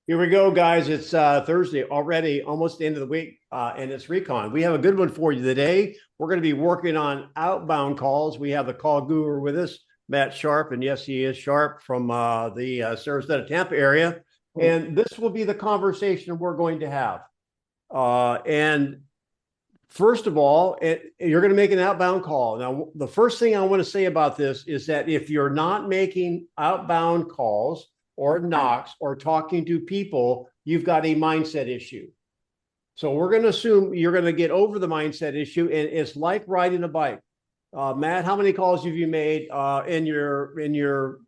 Here we go, guys. It's Thursday already, almost the end of the week, and it's Recon. We have a good one for you today. We're going to be working on outbound calls. We have the call guru with us, Matt Sharp, and yes, he is Sharp from the Sarasota, Tampa area. And this will be the conversation we're going to have. And first of all, you're going to make an outbound call. Now, the first thing I want to say about this is that if you're not making outbound calls, or knocks or talking to people, you've got a mindset issue. So we're going to assume you're going to get over the mindset issue, and it's like riding a bike. Matt, how many calls have you made in your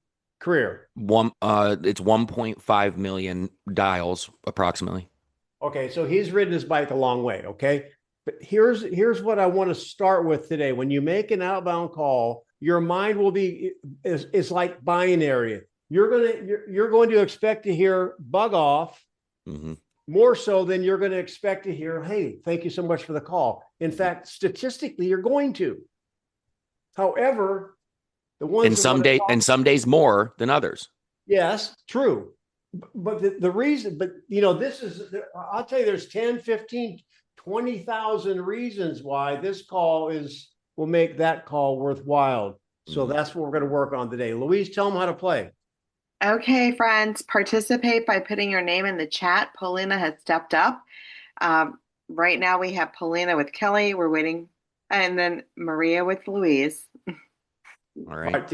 career? It's 1.5 million dials approximately. Okay, so he's ridden his bike a long way. Okay, but here's what I want to start with today. When you make an outbound call, your mind will be is like binary. You're going to expect to hear bug off Mm-hmm. more so than you're going to expect to hear, hey, thank you so much for the call. In fact, statistically, you're going to. However, the ones that want to And talk, some days more than others. yes, true. But the reason, but this is, I'll tell you, there's 10, 15, 20,000 reasons why this call will make that call worthwhile. So Mm-hmm. that's what we're going to work on today. Louise, tell them how to play. Okay, friends, participate by putting your name in the chat. Paulina has stepped up. Right now we have Paulina with Kelly. We're waiting, and then Maria with Louise. All All right. right,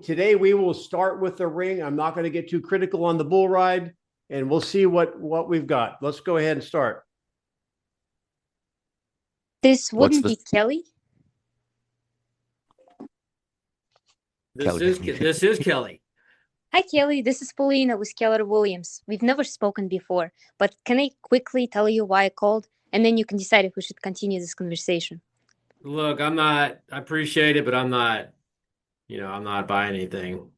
today we will start with the ring. I'm not going to get too critical on the bull ride, and we'll see what we've got. Let's go ahead and start. This What's wouldn't the be Kelly. Kelly? This is Kelly. Hi, Kelly. This is Paulina with Keller Williams. We've never spoken before, but can I quickly tell you why I called? And then you can decide if we should continue this conversation. Look, I appreciate it, but I'm not buying anything.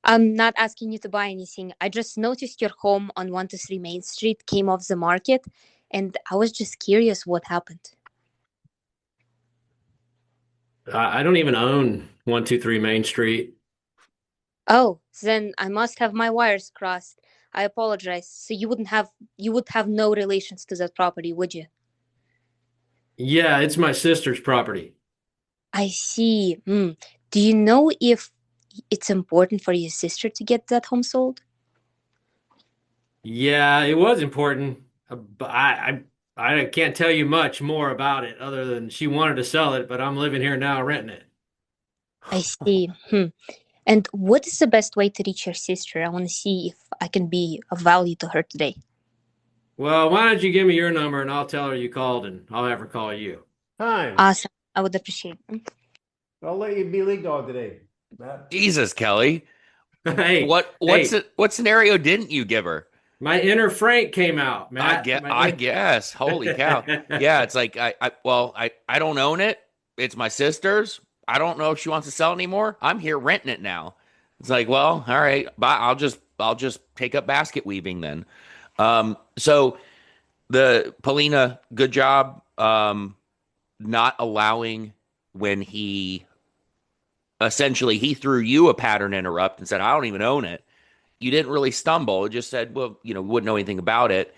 I'm not asking you to buy anything. I just noticed your home on 123 Main Street came off the market, and I was just curious what happened. I don't even own 123 Main Street. Oh, then I must have my wires crossed. I apologize. So you would have no relations to that property, would you? Yeah, it's my sister's property. I see. Do you know if it's important for your sister to get that home sold? Yeah, it was important, but I can't tell you much more about it other than she wanted to sell it, but I'm living here now renting it. I see. And what is the best way to reach your sister? I want to see if I can be of value to her today. Well, why don't you give me your number and I'll tell her you called and I'll have her call you. Time. Awesome. I would appreciate it. I'll let you be league dog today, Matt. Jesus, Kelly. Hey, What scenario didn't you give her? my inner Frank came out, Matt. I guess. Holy cow. Yeah, it's like I don't own it. It's my sister's. I don't know if she wants to sell anymore. I'm here renting it now. It's like, well, all right, bye. I'll just take up basket weaving then. So the Polina, good job. Not allowing when he threw you a pattern interrupt and said, I don't even own it. You didn't really stumble. It just said, well, wouldn't know anything about it.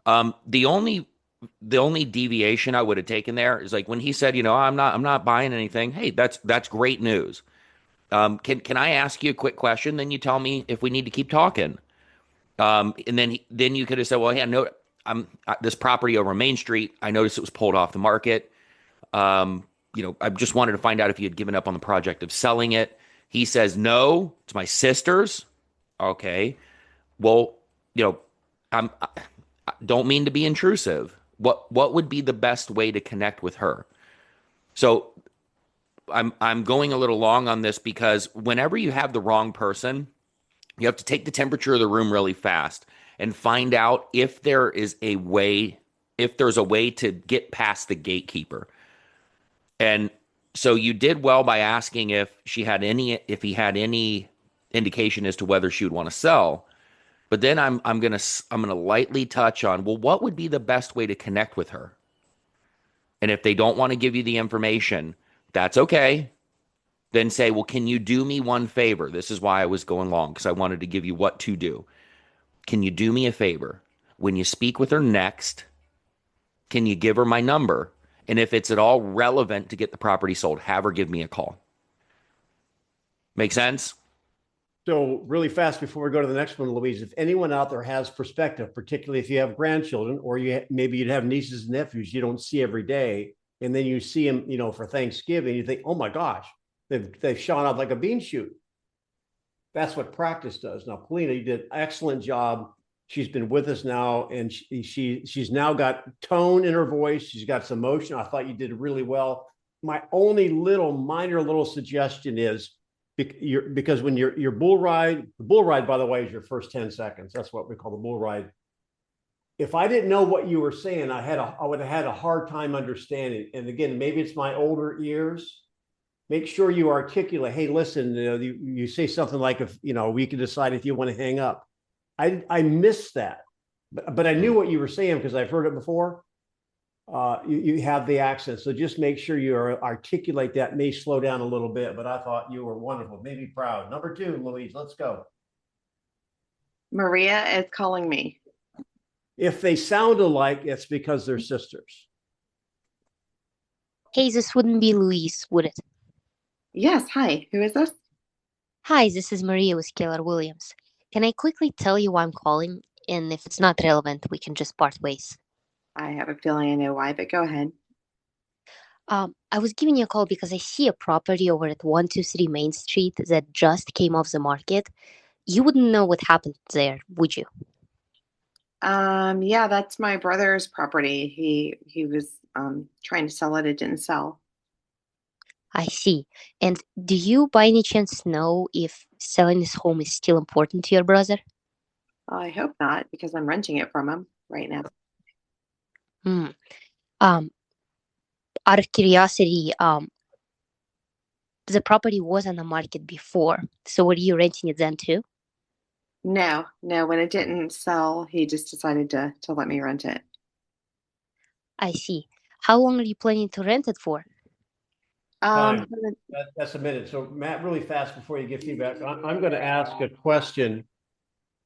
The only deviation I would have taken there is like when he said, I'm not buying anything. Hey, that's great news. Can I ask you a quick question? Then you tell me if we need to keep talking. And then you could have said, well, yeah, no, this property over Main Street. I noticed it was pulled off the market. I just wanted to find out if you had given up on the project of selling it. He says, no, it's my sister's. Okay. Well, I don't mean to be intrusive. What would be the best way to connect with her? So I'm going a little long on this because whenever you have the wrong person, you have to take the temperature of the room really fast and find out if there's a way to get past the gatekeeper. And so you did well by asking if he had any indication as to whether she would want to sell. But then I'm gonna lightly touch on, well, what would be the best way to connect with her? And if they don't want to give you the information, that's okay. Then say, well, can you do me one favor? This is why I was going long, because I wanted to give you what to do. can you do me a favor? When you speak with her next, can you give her my number? And if it's at all relevant to get the property sold, have her give me a call. Make sense? So really fast before we go to the next one, Louise, if anyone out there has perspective, particularly if you have grandchildren or maybe you'd have nieces and nephews you don't see every day, and then you see them, for Thanksgiving, you think, oh my gosh, they've shone out like a bean shoot. That's what practice does. Now, Polina, you did an excellent job. She's been with us now, and she's now got tone in her voice. She's got some emotion. I thought you did really well. My only minor little suggestion is, because when your bull ride, the bull ride, by the way, is your first 10 seconds. That's what we call the bull ride. If I didn't know what you were saying, I would have had a hard time understanding. And again, maybe it's my older ears. Make sure you articulate, hey, listen, you say something like, if, we can decide if you want to hang up. I missed that, but I knew what you were saying because I've heard it before. You have the accent, so just make sure you articulate that. May slow down a little bit, but I thought you were wonderful. Made me proud. Number 2, Louise, let's go. Maria is calling me. If they sound alike, it's because they're sisters. Hey, this wouldn't be Louise, would it? Yes. Hi. Who is this? Hi, this is Maria with Keller Williams. Can I quickly tell you why I'm calling? And if it's not relevant, we can just part ways. I have a feeling I know why, but go ahead. I was giving you a call because I see a property over at 123 Main Street that just came off the market. You wouldn't know what happened there, would you? Yeah, that's my brother's property. He was trying to sell it. It didn't sell. I see. And do you by any chance know if selling this home is still important to your brother? I hope not, because I'm renting it from him right now. Out of curiosity, the property was on the market before. So were you renting it then too? No, when it didn't sell, he just decided to let me rent it. I see. How long are you planning to rent it for? That's a minute. So Matt, really fast before you give feedback, I'm going to ask a question.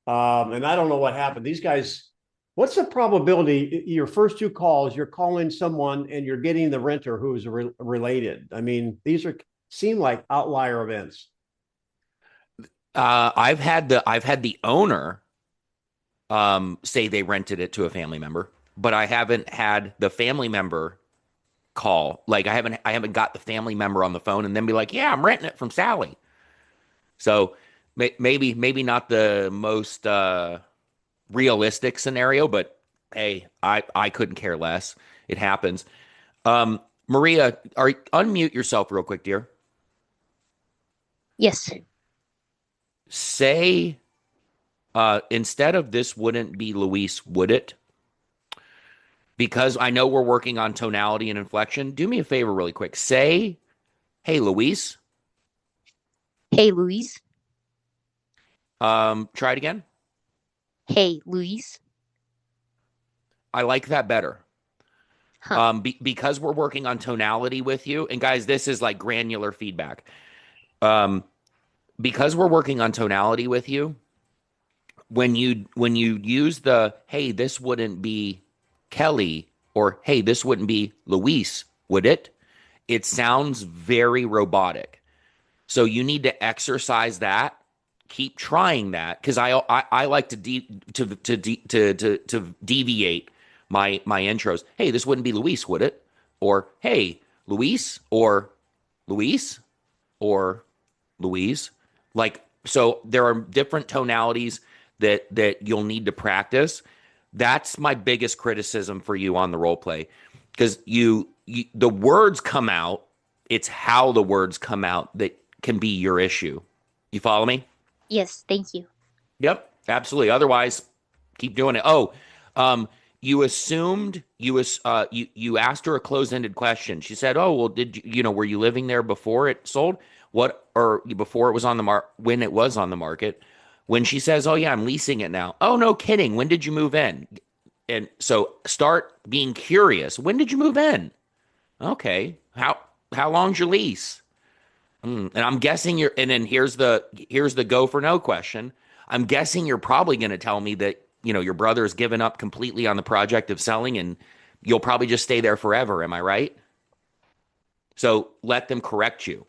And I don't know what happened. These guys, what's the probability your first 2 calls, you're calling someone and you're getting the renter who is related? I mean, these seem like outlier events. I've had the owner say they rented it to a family member, but I haven't had the family member call. Like I haven't got the family member on the phone and then be like, yeah, I'm renting it from Sally. So maybe not the most realistic scenario, but hey, I couldn't care less. It happens. Maria, unmute yourself real quick, dear. Yes. Say, instead of this wouldn't be Luis, would it? Because I know we're working on tonality and inflection. Do me a favor really quick. Say, hey, Luis. Hey, Louise. Try it again. Hey, Louise. I like that better. Huh. Because we're working on tonality with you. And guys, this is like granular feedback. Because we're working on tonality with you, when you use the, hey, this wouldn't be Kelly, or hey, this wouldn't be Luis, would it? It sounds very robotic. So you need to exercise that. Keep trying that, because I like to deviate my intros. Hey, this wouldn't be Luis, would it? Or hey, Luis, or Luis, or Louise. Like, so there are different tonalities that you'll need to practice. That's my biggest criticism for you on the role play, because you the words come out. It's how the words come out that can be your issue. You follow me? Yes, thank you. Yep, absolutely. Otherwise, keep doing it. Oh, you assumed you asked her a closed-ended question. She said, "Oh, well, did you were you living there before it sold? What, or before it was on the when it was on the market?" When she says, "Oh yeah, I'm leasing it now." "Oh, no kidding. When did you move in?" And so start being curious. When did you move in? Okay. How long's your lease? And I'm guessing and then here's the go for no question. I'm guessing you're probably going to tell me that, your brother has given up completely on the project of selling and you'll probably just stay there forever. Am I right? So let them correct you.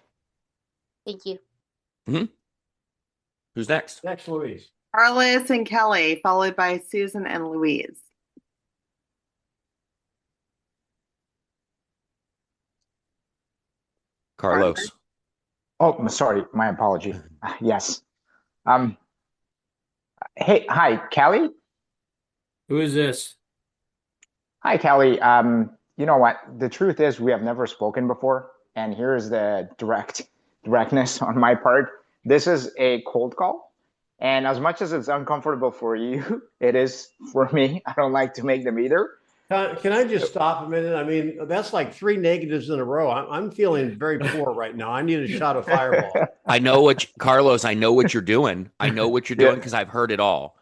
Thank you. Who's next? Next, Louise. Carlos and Kelly, followed by Susan and Louise. Carlos. Oh, sorry. My apology. Yes. Um, Hey, hi, Kelly. Who is this? Hi, Kelly. You know what? The truth is we have never spoken before, and here's the directness on my part. This is a cold call, and as much as it's uncomfortable for you, it is for me. I don't like to make them either. Can I just stop a minute? I mean, that's like 3 negatives in a row. I'm feeling very poor right now. I need a shot of Fireball. Carlos, I know what you're doing. I know what you're doing Yeah. because I've heard it all.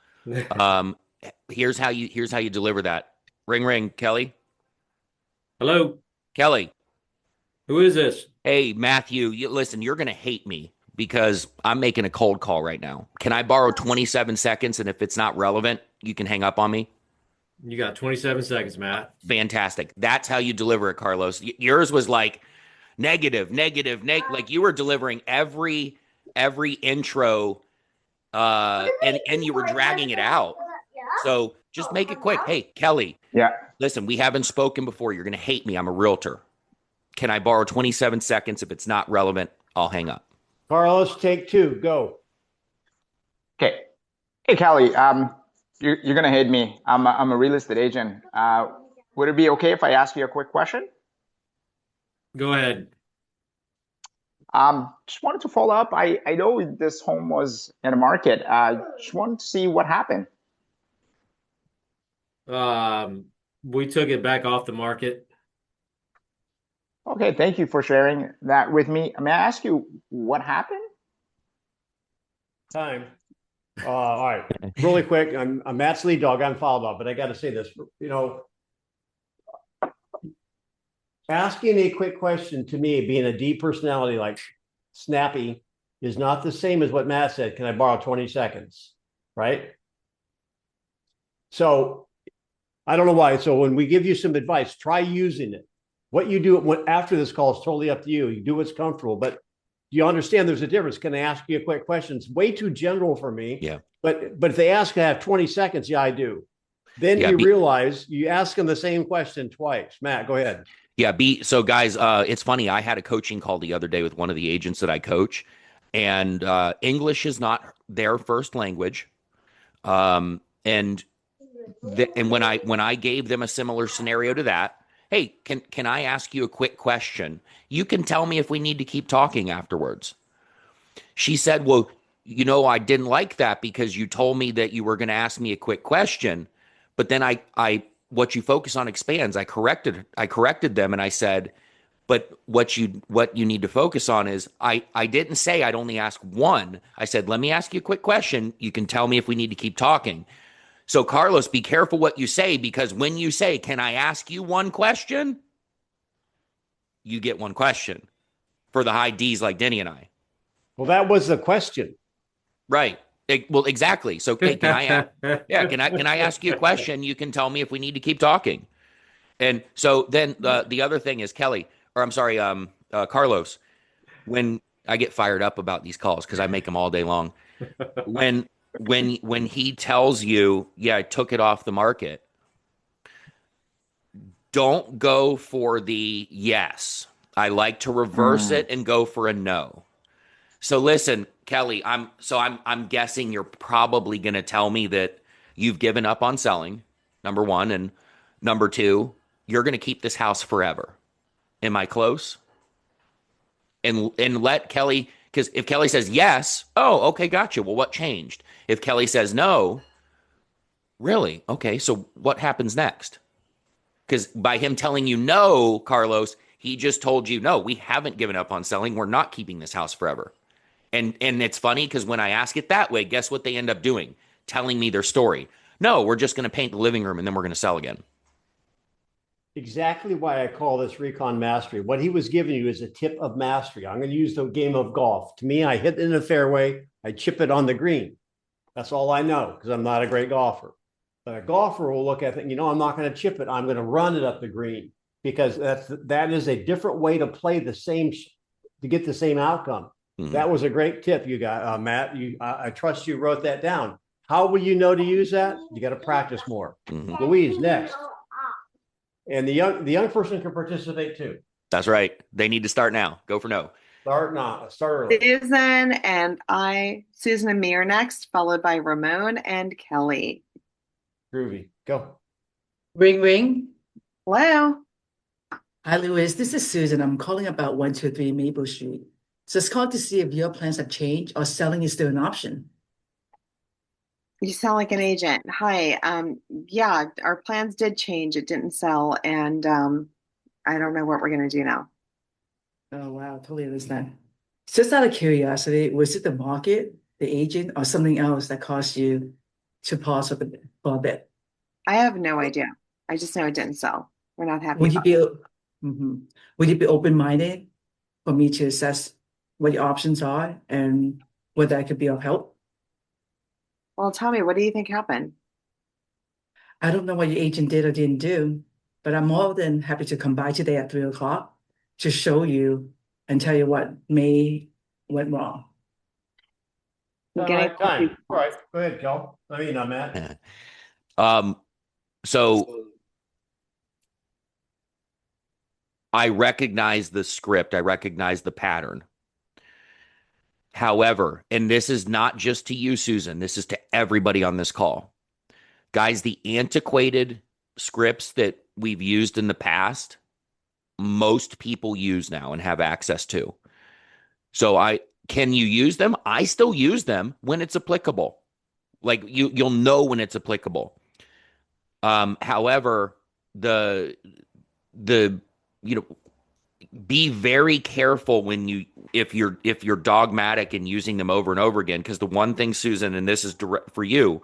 Here's how you deliver that. Ring, ring, Kelly. Hello. Kelly. Who is this? Hey, Matthew, listen, you're going to hate me because I'm making a cold call right now. Can I borrow 27 seconds? And if it's not relevant, you can hang up on me. You got 27 seconds, Matt. Fantastic. That's how you deliver it, Carlos. Yours was like negative, like you were delivering every intro, and you were dragging it out. So just make it quick. Hey, Kelly. Yeah. Listen, we haven't spoken before. You're going to hate me. I'm a realtor. Can I borrow 27 seconds? If it's not relevant, I'll hang up. Carlos, take 2. Go. Okay. Hey, Kelly. You're gonna hate me. I'm a real estate agent. Would it be okay if I ask you a quick question? Go ahead. Just wanted to follow up. I know this home was in the market. Just wanted to see what happened. We took it back off the market. Okay, thank you for sharing that with me. May I ask you what happened? Time. All right. Really quick. I'm Matt's lead dog. I'm followed up, but I got to say this. Asking a quick question to me, being a deep personality like Snappy, is not the same as what Matt said. Can I borrow 20 seconds? Right? So I don't know why. So when we give you some advice, try using it. What you do after this call is totally up to you. You do what's comfortable, but you understand there's a difference. Can I ask you a quick question? It's way too general for me. Yeah. But if they ask, I have 20 seconds. Yeah, I do. Then you realize you ask them the same question twice. Matt, go ahead. Yeah. So guys, it's funny. I had a coaching call the other day with one of the agents that I coach, and English is not their first language. And when I gave them a similar scenario to that, hey, can I ask you a quick question? You can tell me if we need to keep talking afterwards. She said, well, I didn't like that because you told me that you were going to ask me a quick question, but then I what you focus on expands. I corrected them and I said, but what you need to focus on is I didn't say I'd only ask one. I said, let me ask you a quick question. You can tell me if we need to keep talking. So Carlos, be careful what you say, because when you say, can I ask you one question? You get one question for the high D's like Denny and I. Well, that was the question. Right. Well, exactly. So, hey, can I ask you a question? You can tell me if we need to keep talking. And so then the other thing is Carlos, when I get fired up about these calls, because I make them all day long, when he tells you, yeah, I took it off the market, don't go for the yes. I like to reverse it and go for a no. So listen, Kelly, I'm guessing you're probably going to tell me that you've given up on selling, number one, and number two, you're going to keep this house forever. Am I close? And let Kelly, because if Kelly says yes, oh, okay, gotcha. Well, what changed? If Kelly says no, really? Okay, so what happens next? Because by him telling you no, Carlos, he just told you, no, we haven't given up on selling. We're not keeping this house forever. And it's funny because when I ask it that way, guess what they end up doing? Telling me their story. No, we're just going to paint the living room and then we're going to sell again. Exactly why I call this RECON Mastery. What he was giving you is a tip of mastery. I'm going to use the game of golf. To me, I hit it in the fairway, I chip it on the green. That's all I know because I'm not a great golfer. But a golfer will look at it, I'm not going to chip it. I'm going to run it up the green because that is a different way to play to get the same outcome. Mm-hmm. That was a great tip you got, Matt. I trust you wrote that down. How will you know to use that? You got to practice more. Mm-hmm. Louise, next. And the young person can participate too. That's right. They need to start now. Go for no. Start now. Start early. Susan and me are next, followed by Ramon and Kelly. Groovy. Go. Ring, ring. Hello. Hi, Louis. This is Susan. I'm calling about 123 Maple Street. Just called to see if your plans have changed or selling is still an option. You sound like an agent. Hi. Yeah, our plans did change. It didn't sell, and I don't know what we're going to do now. Oh, wow. Totally understand. Just out of curiosity, was it the market, the agent, or something else that caused you to pause for a bit? I have no idea. I just know it didn't sell. We're not happy. Would you be open-minded for me to assess what your options are and whether I could be of help? Well, tell me, what do you think happened? I don't know what your agent did or didn't do, but I'm more than happy to come by today at 3 o'clock to show you and tell you what went wrong. All right, time. All right, go ahead, Kel. Matt. So I recognize the script. I recognize the pattern. However, and this is not just to you, Susan, this is to everybody on this call. Guys, the antiquated scripts that we've used in the past, most people use now and have access to. So can you use them? I still use them when it's applicable. Like you'll know when it's applicable. However, be very careful if you're dogmatic in using them over and over again, because the one thing, Susan, and this is direct for you,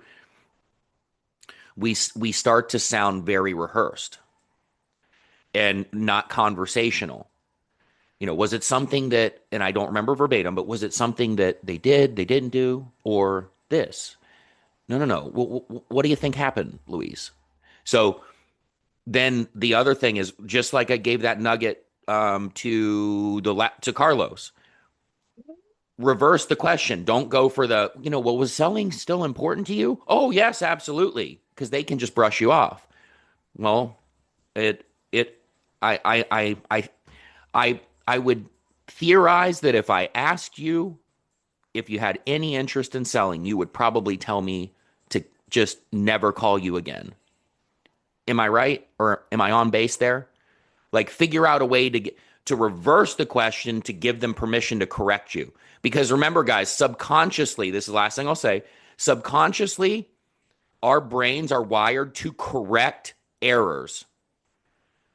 we start to sound very rehearsed and not conversational. Was it something that, and I don't remember verbatim, but was it something that they didn't do, or this? No. What do you think happened, Louise? So then the other thing is, just like I gave that nugget to Carlos, reverse the question. Don't go for what was selling still important to you? Oh, yes, absolutely. Because they can just brush you off. Well, I would theorize that if I asked you if you had any interest in selling, you would probably tell me to just never call you again. Am I right? Or am I on base there? Like, figure out a way to reverse the question to give them permission to correct you. Because remember, guys, subconsciously, this is the last thing I'll say, subconsciously, our brains are wired to correct errors.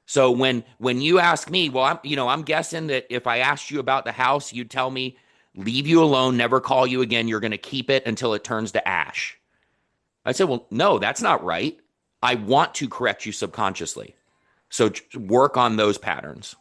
So when you ask me, well, I'm guessing that if I asked you about the house, you'd tell me, leave you alone, never call you again. You're going to keep it until it turns to ash. I said, well, no, that's not right. I want to correct you subconsciously. So work on those patterns.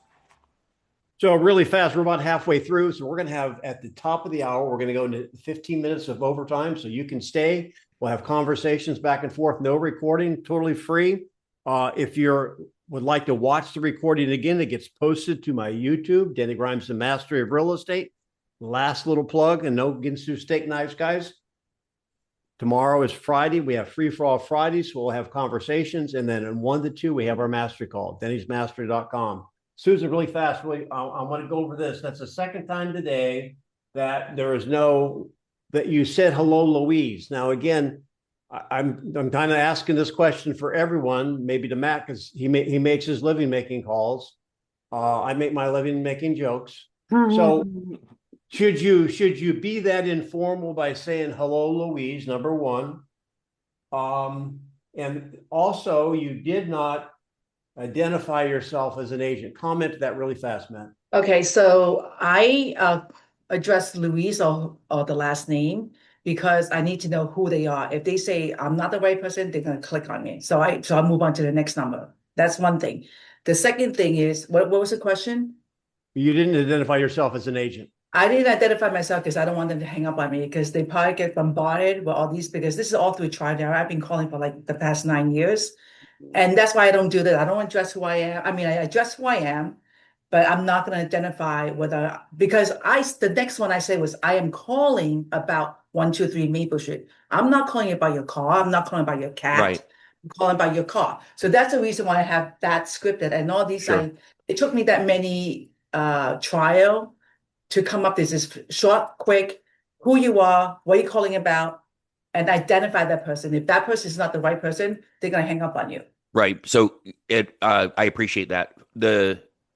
So really fast, we're about halfway through. So we're going to have, at the top of the hour, we're going to go into 15 minutes of overtime. So you can stay. We'll have conversations back and forth. No recording, totally free. If you would like to watch the recording again, it gets posted to my YouTube, Denny Grimes, the Mastery of Real Estate. Last little plug, and no Ginsu steak knives, guys. Tomorrow is Friday. We have free for all Fridays. So we'll have conversations. And then in 1 to 2, we have our mastery call, dennysmastery.com. Susan, really fast, I want to go over this. That's the second time today that that you said hello, Louise. Now, again, I'm kind of asking this question for everyone, maybe to Matt, because he makes his living making calls. I make my living making jokes. So should you be that informal by saying hello, Louise, number one? And also, you did not identify yourself as an agent. Comment to that really fast, Matt. Okay, so I address Louise or the last name because I need to know who they are. If they say I'm not the right person, they're going to click on me. So I'll move on to the next number. That's one thing. The second thing is, what was the question? You didn't identify yourself as an agent. I didn't identify myself because I don't want them to hang up on me because they probably get bombarded with all these, because this is all through trial and error. I've been calling for like the past 9 years. And that's why I don't do that. I don't address who I am. I mean, I address who I am, but I'm not going to identify whether, because the next one I say was, I am calling about 123 Maple Street. I'm not calling about your car. I'm not calling about your cat. Right. I'm calling about your car. So that's the reason why I have that scripted. And all these, Sure. it took me that many trial to come up with this short, quick, who you are, what you're calling about, and identify that person. If that person is not the right person, they're going to hang up on you. Right. So I appreciate that.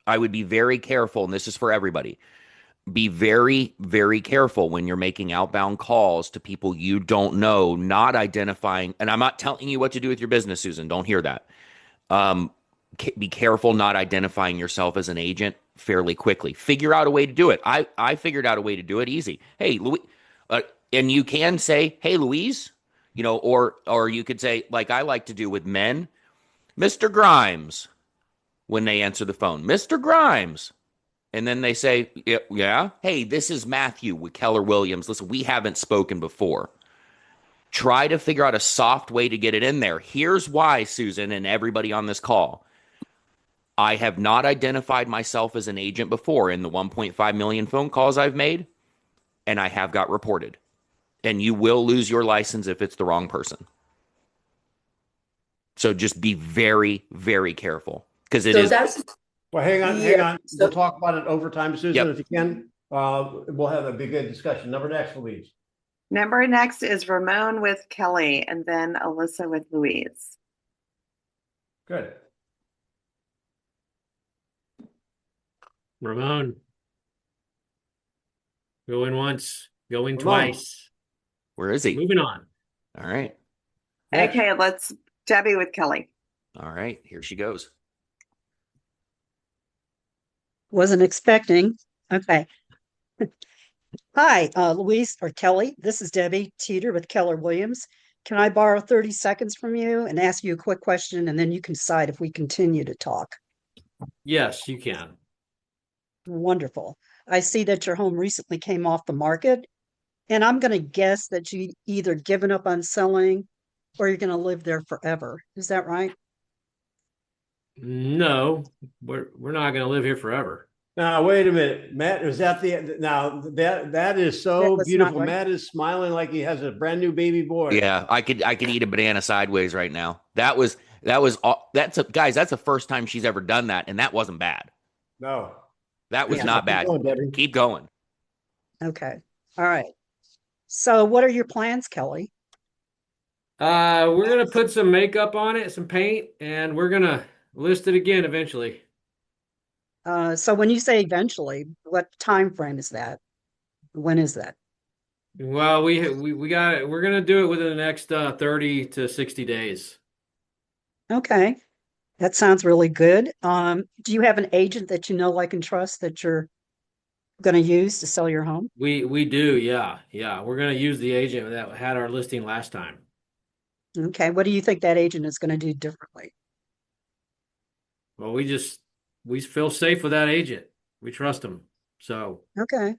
I would be very careful, and this is for everybody. Be very, very careful when you're making outbound calls to people you don't know, not identifying. And I'm not telling you what to do with your business, Susan. Don't hear that. Be careful not identifying yourself as an agent fairly quickly. Figure out a way to do it. I figured out a way to do it easy. Hey, Louis, and you can say, "Hey, Louise," or you could say, like I like to do with men, "Mr. Grimes," when they answer the phone, "Mr. Grimes." And then they say, yeah, "Hey, this is Matthew with Keller Williams. Listen, we haven't spoken before." Try to figure out a soft way to get it in there. Here's why, Susan, and everybody on this call. I have not identified myself as an agent before in the 1.5 million phone calls I've made, and I have got reported. And you will lose your license if it's the wrong person. So just be very, very careful, because it is. Well, hang on. So, We'll talk about it overtime, Susan, Yep. if you can. We'll have a big good discussion. Number next, Louise. Number next is Ramon with Kelly, and then Alyssa with Louise. Good. Ramon. Going once, going Ramon. twice. Where is he? Moving on. All right. Next. Okay, let's Debbie with Kelly. All right. Here she goes. Wasn't expecting. Okay. Hi, Louise or Kelly. This is Debbie Teeter with Keller Williams. Can I borrow 30 seconds from you and ask you a quick question, and then you can decide if we continue to talk? Yes, you can. Wonderful. I see that your home recently came off the market, and I'm going to guess that you either given up on selling or you're going to live there forever. Is that right? No, we're not going to live here forever. Now, wait a minute, Matt. Is that that is so That was beautiful? not right. Matt is smiling like he has a brand new baby boy. Yeah, I could eat a banana sideways right now. That's the first time she's ever done that, and that wasn't bad. No, That was Yeah. not bad. Keep going, Debbie. Keep going. Okay. All right. So what are your plans, Kelly? We're going to put some makeup on it, some paint, and we're going to list it again eventually. So when you say eventually, what time frame is that? When is that? Well, we got it. We're going to do it within the next 30 to 60 days. Okay. That sounds really good. Do you have an agent that you know, like, and trust that you're going to use to sell your home? We do, yeah. Yeah, we're going to use the agent that had our listing last time. Okay. What do you think that agent is going to do differently? Well, we feel safe with that agent. We trust him. So, Okay.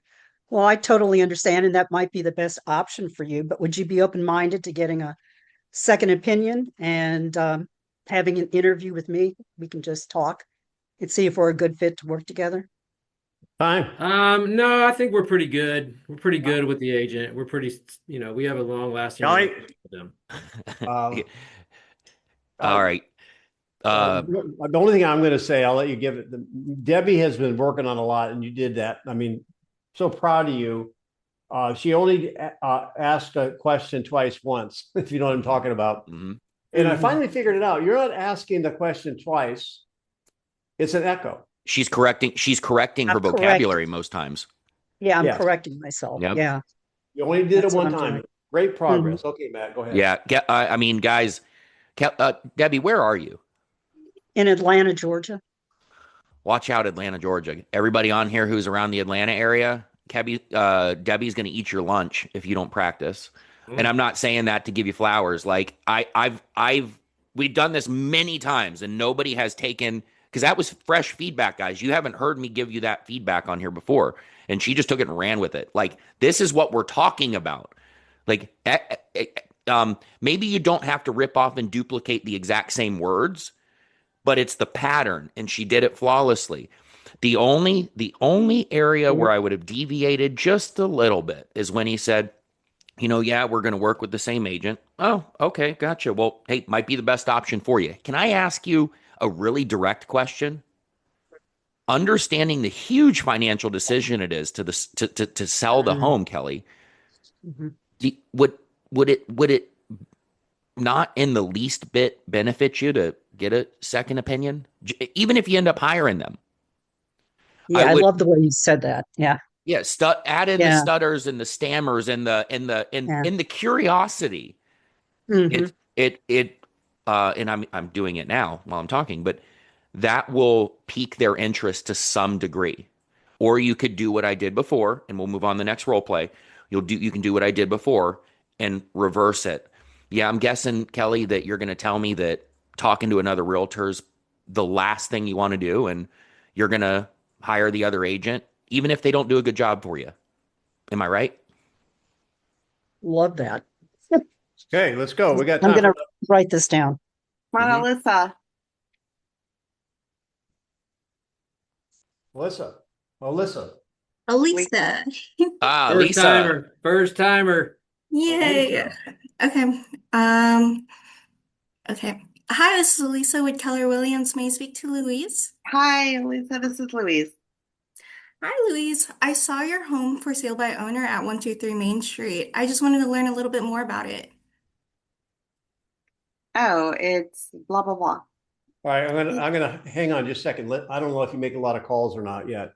Well, I totally understand, and that might be the best option for you, but would you be open-minded to getting a second opinion and having an interview with me? We can just talk and see if we're a good fit to work together. Time. no, I think we're pretty good. We're pretty good with the agent. We're pretty, we have a long-lasting Kelly? relationship with them. All right. The only thing I'm going to say, I'll let you give it. Debbie has been working on a lot, and you did that. I mean, so proud of you. She only asked a question once, if you know what I'm talking about. Mhm. And I finally figured it out. You're not asking the question twice. It's an echo. She's correcting her I'm vocabulary most times. Yeah, I'm Yes. correcting myself. Yep. Yeah. You only did That's it what one I'm time. doing. Great progress. Okay, Matt, go ahead. Yeah. I mean, guys, Debbie, where are you? In Atlanta, Georgia. Watch out, Atlanta, Georgia. Everybody on here who's around the Atlanta area, Debbie's going to eat your lunch if you don't practice. And I'm not saying that to give you flowers. Like we've done this many times, and nobody has taken because that was fresh feedback, guys. You haven't heard me give you that feedback on here before. And she just took it and ran with it. Like, this is what we're talking about. Like, maybe you don't have to rip off and duplicate the exact same words, but it's the pattern, and she did it flawlessly. The only area where I would have deviated just a little bit is when he said, yeah, we're going to work with the same agent. Oh, okay, gotcha. Well, hey, might be the best option for you. Can I ask you a really direct question? Understanding the huge financial decision it is to sell the home, Kelly, would it not in the least bit benefit you to get a second opinion, even if you end up hiring them? Yeah, I love the way you said that. Yeah. Yeah, add in the stutters and the stammers and the curiosity. Mhm. And I'm doing it now while I'm talking, but that will pique their interest to some degree. Or you could do what I did before, and we'll move on to the next role play. You can do what I did before and reverse it. Yeah, I'm guessing, Kelly, that you're going to tell me that talking to another realtor is the last thing you want to do, and you're going to hire the other agent, even if they don't do a good job for you. Am I right? Love that. Okay, let's go. We got I'm time. going to write this down. Come on, Alyssa. Alyssa. Elisa. Ah, First Lisa. timer. First timer. Yay. Okay. Okay. Hi, this is Elisa with Keller Williams. May I speak to Louise? Hi, Alyssa. This is Louise. Hi, Louise. I saw your home for sale by owner at 123 Main Street. I just wanted to learn a little bit more about it. Oh, it's blah, blah, blah. All right, I'm gonna hang on just a second. I don't know if you make a lot of calls or not yet.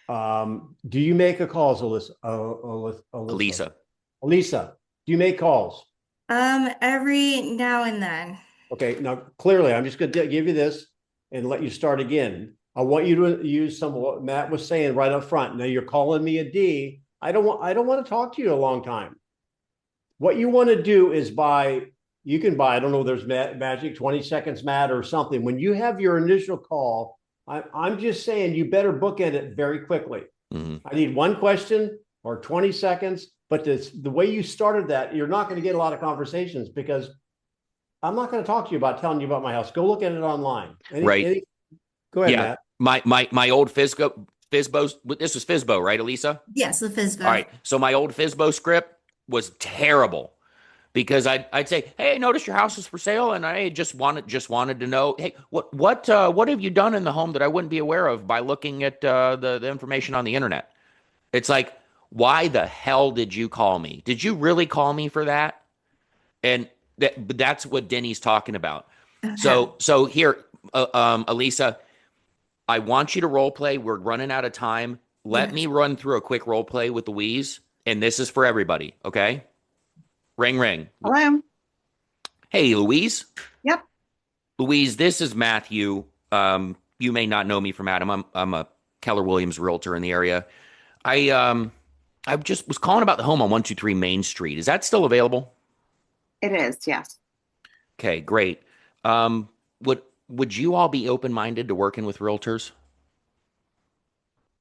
Do you make a calls, Alyssa? Lisa. Alyssa, do you make calls? Every now and then. Okay, now clearly, I'm just going to give you this and let you start again. I want you to use some of what Matt was saying right up front. Now you're calling me a D. I don't want to talk to you a long time. What you want to do is you can buy, I don't know, there's magic 20 seconds, Matt, or something. When you have your initial call, I'm just saying you better bookend it very quickly. I need one question or 20 seconds, but the way you started that, you're not going to get a lot of conversations because I'm not going to talk to you about telling you about my house. Go look at it online. Go ahead, Matt. My old FSBO, this was FSBO, right, Elisa? Yes, the FSBO. All right. So my old FSBO script was terrible because I'd say, hey, I noticed your house is for sale, and I just wanted to know, hey, what have you done in the home that I wouldn't be aware of by looking at the information on the internet? It's like, why the hell did you call me? Did you really call me for that? And that's what Denny's talking about. So here, Elisa, I want you to role play. We're running out of time. Let me run through a quick role play with Louise, and this is for everybody. Okay? Ring, ring. Hello. Hey, Louise. Yep. Louise, this is Matthew. You may not know me from Adam. I'm a Keller Williams realtor in the area. I just was calling about the home on 123 Main Street. Is that still available? It is, yes. Okay, great. Would you all be open-minded to working with realtors?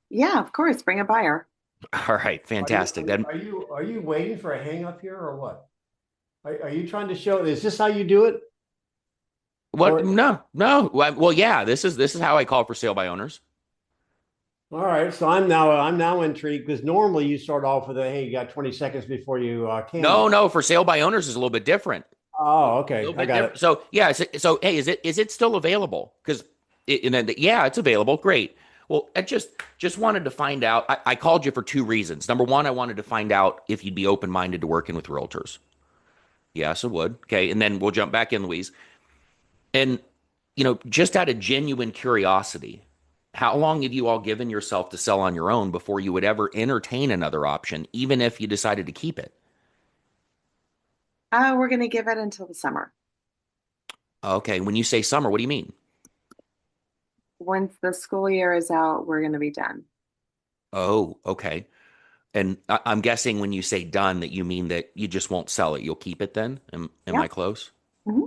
Yeah, of course. Bring a buyer. All right, fantastic. Are you waiting for a hang up here or what? Are you trying to show? Is this how you do it? What? No. Well, yeah. This is how I call for sale by owners. All right, so I'm now intrigued because normally you start off with hey, you got 20 seconds before you can. No, for sale by owners is a little bit different. Oh, okay, I got it. So yeah, so hey, is it still available? Because yeah, it's available. Great. Well, I just wanted to find out. I called you for two reasons. Number one, I wanted to find out if you'd be open-minded to working with realtors. Yes, I would. Okay, and then we'll jump back in, Louise. And just out of genuine curiosity, how long have you all given yourself to sell on your own before you would ever entertain another option, even if you decided to keep it? We're going to give it until the summer. Okay. When you say summer, what do you mean? Once the school year is out, we're going to be done. Oh, okay. And I'm guessing when you say done, that you mean that you just won't sell it. You'll keep it then? Am I close? Mm-hmm.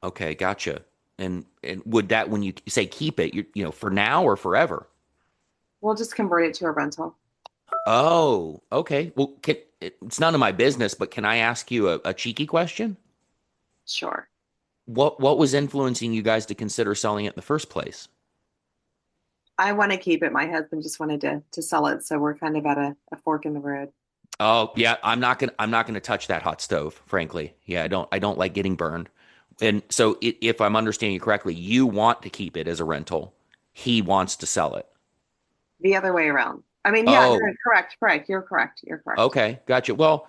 Okay, gotcha. And would that, when you say keep it, you know, for now or forever? We'll just convert it to a rental. Oh, okay. Well, it's none of my business, but can I ask you a cheeky question? Sure. What was influencing you guys to consider selling it in the first place? I want to keep it. My husband just wanted to sell it, so we're kind of at a fork in the road. Oh, yeah, I'm not gonna touch that hot stove, frankly. Yeah, I don't like getting burned. And so if I'm understanding you correctly, you want to keep it as a rental. He wants to sell it. The other way around. I mean, yeah, no, Oh, correct, correct. You're correct. You're correct. okay, gotcha. Well,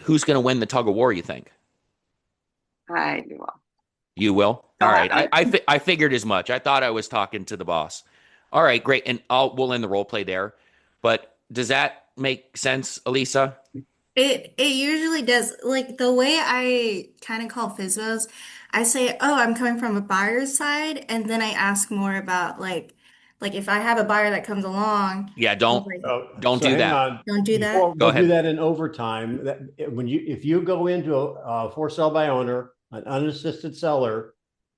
who's going to win the tug of war, you think? I do well. You will? All right. I- I figured as much. I thought I was talking to the boss. All right, great. And we'll end the role play there. But does that make sense, Elisa? It usually does. Like the way I kind of call FSBOs, I say, "Oh, I'm coming from a buyer's side," and then I ask more about like if I have a buyer that comes along, Yeah, I'm don't like, don't So do hang that. on. don't do that. Before Go we'll do ahead. that in overtime, if you go into a for sale by owner, an unassisted seller,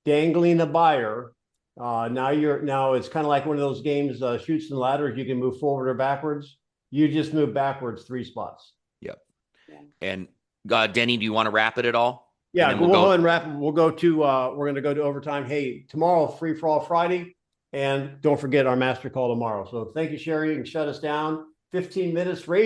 dangling a buyer, now it's kind of like one of those games, shoots and ladders. You can move forward or backwards. You just move backwards 3 spots. Yep. Yeah. And Denny, do you want to wrap it at all? Yeah, And then we'll go ahead and wrap. We'll go to we're going to go to overtime. Hey, tomorrow, free for all Friday. And don't forget our master call tomorrow. So thank you, Sherry. You can shut us down. 15 minutes.